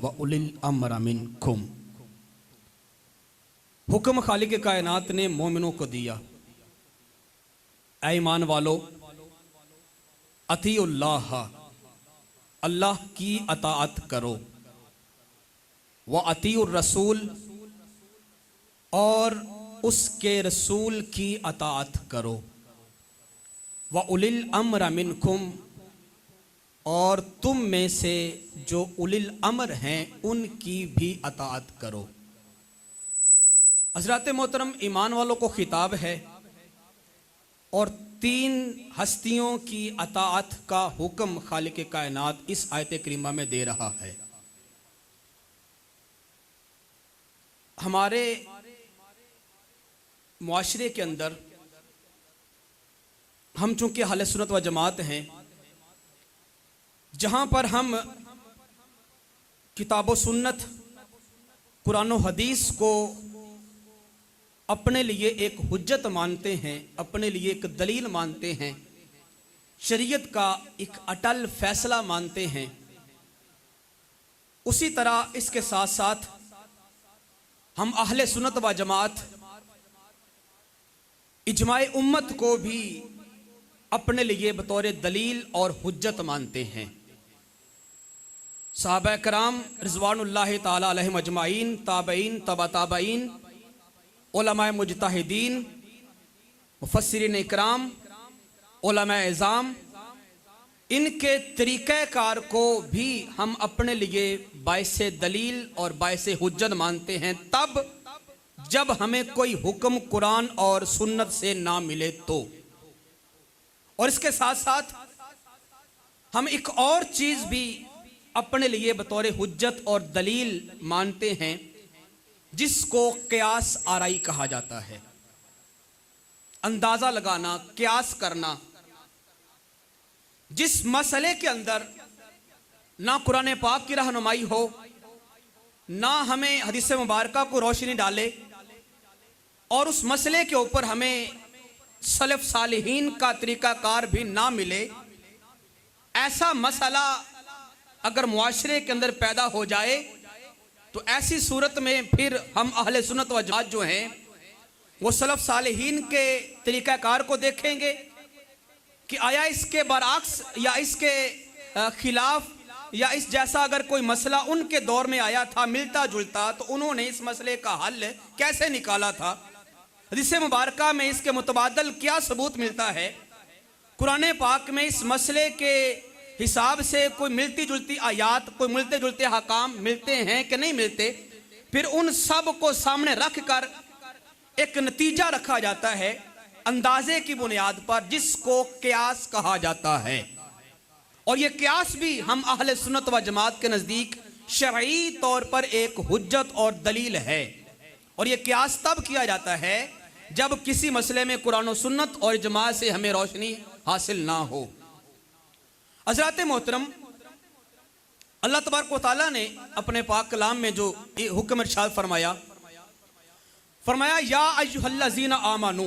व उलिल अम्र मिनकुम। हुक्म खालिक कायनात ने मोमिनों को दिया, ऐ ईमान वालो, अतीउल्लाह, अल्लाह की अताअत करो, व अतीउर रसूल, और उसके रसूल की अताअत करो, व उलिल अम्र मिनकुम, और तुम में से जो उलिल अम्र हैं उनकी भी अताअत करो। हज़रात मोहतरम, ईमान वालों को खिताब है और तीन हस्तियों की अताअत का हुक्म खालिक कायनात इस आयत करीमा में दे रहा है। हमारे मुआशरे के अंदर हम चूंकि अहले सुन्नत व जमात हैं, जहां पर हम किताब व सुन्नत, कुरान व हदीस को अपने लिए एक हुज्जत मानते हैं, अपने लिए एक दलील मानते हैं, शरीयत का एक अटल फैसला मानते हैं, उसी तरह इसके साथ साथ हम अहले सुन्नत व जमात इजमाए उम्मत को भी अपने लिए बतौर दलील और हुज्जत मानते हैं। सहाबा कराम रिज़वानुल्लाहि ताला अलैहिम अजमाइन, ताबईन, तबा ताबईन, उलमाए मुजतहिदीन, मुफस्सिरीन इकराम, उलमाए इज़ाम, इनके तरीक़ाकार को भी हम अपने लिए बाइसे दलील और बाइसे हुज्जत मानते हैं, तब जब हमें कोई हुक्म कुरान और सुन्नत से ना मिले तो। और इसके साथ साथ हम एक और चीज भी अपने लिए बतौर हुज्जत और दलील मानते हैं, जिसको क़ियास आराई कहा जाता है। अंदाजा लगाना, क़ियास करना, जिस मसले के अंदर ना कुरान पाक की रहनुमाई हो, ना हमें हदीस मुबारका को रोशनी डाले, और उस मसले के ऊपर हमें सलफ सालिहीन का तरीकाकार भी ना मिले, ऐसा मसला अगर मुआशरे के अंदर पैदा हो जाए तो ऐसी सूरत में फिर हम अहले सुन्नत व जमात जो हैं वो सलफ सालिहीन के तरीकाकार को देखेंगे कि आया इसके बरअक्स या इसके खिलाफ या इस जैसा अगर कोई मसला उनके दौर में आया था मिलता जुलता, तो उन्होंने इस मसले का हल कैसे निकाला था, हदीस मुबारका में इसके मुतबादल क्या सबूत मिलता है, कुरान पाक में इस मसले के हिसाब से कोई मिलती जुलती आयात, कोई मिलते जुलते हकाम मिलते हैं कि नहीं मिलते, फिर उन सब को सामने रख कर एक नतीजा रखा जाता है अंदाजे की बुनियाद पर, जिसको क़ियास कहा जाता है। और ये क़ियास भी हम अहले सुन्नत व जमात के नज़दीक शरई तौर पर एक हुज्जत और दलील है। और ये क़ियास तब किया जाता है जब किसी मसले में कुरान और सुन्नत और जमात से हमें रोशनी हासिल ना हो। हज़रात मोहतरम, अल्लाह तबारक व तआला ने अपने पाक कलाम में जो हुक्म इरशाद फरमाया, या अय्युहल्लज़ीना आमनू,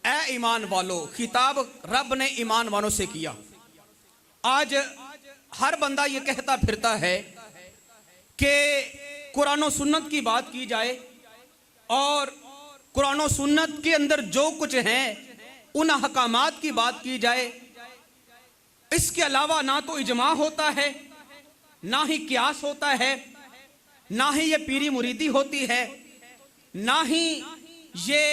ए ईमान वालो, खिताब रब ने ईमान वालों से किया। आज हर बंदा ये कहता फिरता है कि कुरान और सुन्नत की बात की जाए और कुरान और सुन्नत के अंदर जो कुछ है उन अहकामात की बात की जाए, इसके अलावा ना तो इजमा होता है, ना ही क़ियास होता है, ना ही ये पीरी मुरीदी होती है, ना ही ये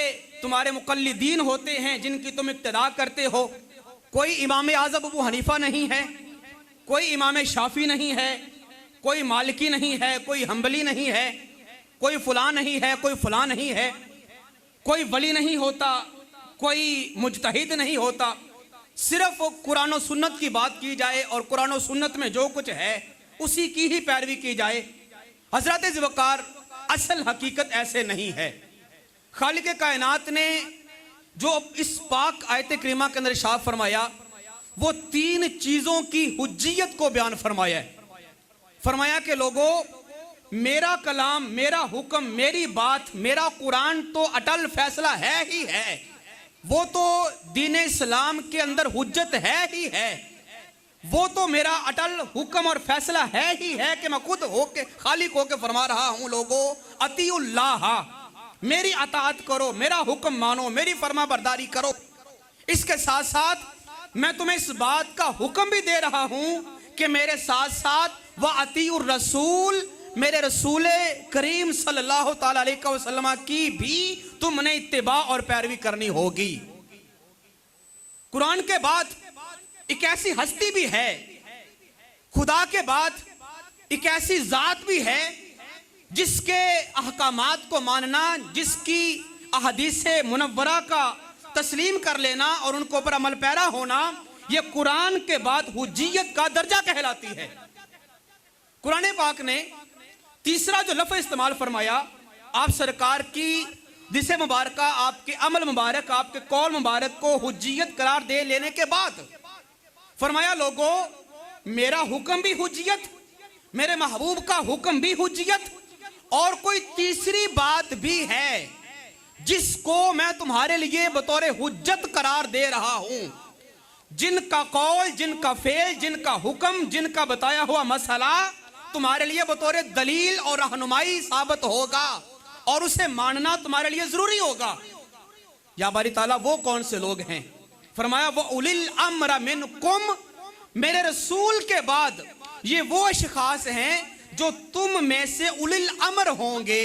तुम्हारे मुक़ल्लिदीन होते हैं जिनकी तुम इक्तिदा करते हो। कोई इमाम आज़म अबू हनीफा नहीं है, कोई इमाम शाफी नहीं है, कोई मालिकी नहीं है, कोई हम्बली नहीं है, कोई फलां नहीं है, कोई फलां नहीं है, कोई वली नहीं होता, कोई मुजतहिद नहीं होता। सिर्फ कुरान और सुन्नत की बात की जाए और कुरान और सुन्नत में जो कुछ है उसी की ही पैरवी की जाए। हज़रत ज़िवकार, असल हकीकत ऐसे नहीं है। खालिक कायनात ने जो इस पाक आयत करीमा के अंदर इरशाद फरमाया, वो तीन चीज़ों की हुज्जियत को बयान फरमाया है। फरमाया कि लोगों, मेरा कलाम, मेरा हुक्म, मेरी बात, मेरा कुरान तो अटल फैसला है ही है, वो तो दीन इस्लाम के अंदर हुज्जत है ही है, वो तो मेरा अटल हुक्म और फैसला है ही है कि मैं खुद होके खालिक होके फरमा रहा हूं, लोगों अतीउल्लाह, मेरी अताअत करो, मेरा हुक्म मानो, मेरी फरमा बरदारी करो। इसके साथ साथ मैं तुम्हें इस बात का हुक्म भी दे रहा हूं कि मेरे साथ साथ वह अतीउर रसूल, मेरे रसूल करीम सल्लल्लाहु ताला अलैहि वसल्लम की भी तुमने इत्तिबा और पैरवी करनी होगी। कुरान के बाद एक ऐसी हस्ती भी है, खुदा के बाद एक ऐसी जात भी है जिसके अहकामात को मानना, जिसकी अहदीस मुनव्वरा का तस्लीम कर लेना और उनको ऊपर अमल पैरा होना, यह कुरान के बाद हुज्जियत का दर्जा कहलाती है। कुरान पाक ने तीसरा जो लफ्ज़ इस्तेमाल फरमाया, आप सरकार की दिसे मुबारक, आपके अमल मुबारक, आपके कौल मुबारक को हुज्जियत करार दे लेने के बाद फरमाया, लोगों मेरा हुक्म भी हुज्जियत, मेरे महबूब का हुक्म भी हुज्जियत, और कोई तीसरी बात भी है जिसको मैं तुम्हारे लिए बतौर हुज्जत करार दे रहा हूं। जिनका कौल, जिनका फेल, जिनका हुक्म, जिनका बताया हुआ मसला तुम्हारे लिए बतौर दलील और रहनुमाई साबित होगा और उसे मानना तुम्हारे लिए जरूरी होगा। या बारी ताला वो कौन से लोग हैं? फरमाया वो उलिल अम्र मिनकुम, मेरे रसूल के बाद ये वो अशखास हैं जो तुम में से उलिल अम्र होंगे।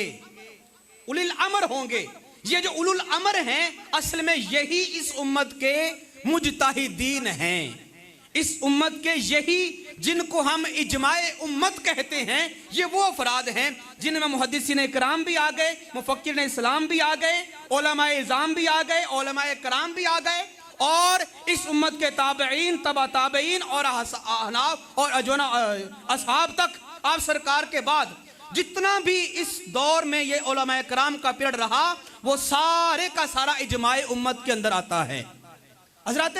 उलिल अम्र होंगे, ये जो उलुल अम्र हैं असल में यही इस उम्मत के मुजतहिदीन हैं। इस उम्मत के यही जिनको हम इजमाए उम्मत कहते हैं, ये वो अफराद हैं जिनमें मुहद्दिसीन इकराम भी आ गए, मुफक्किरीन इस्लाम भी आ गए, उलमाए इज़ाम भी आ गए, उलमाए कराम भी आ गए, और इस उम्मत के ताबईन, तबा ताबईन और अहनाफ और अजोना असहाब तक आप सरकार के बाद जितना भी इस दौर में ये उलमाए कराम का पीरियड रहा, वो सारे का सारा इजमाए उम्मत के अंदर आता है। हजरत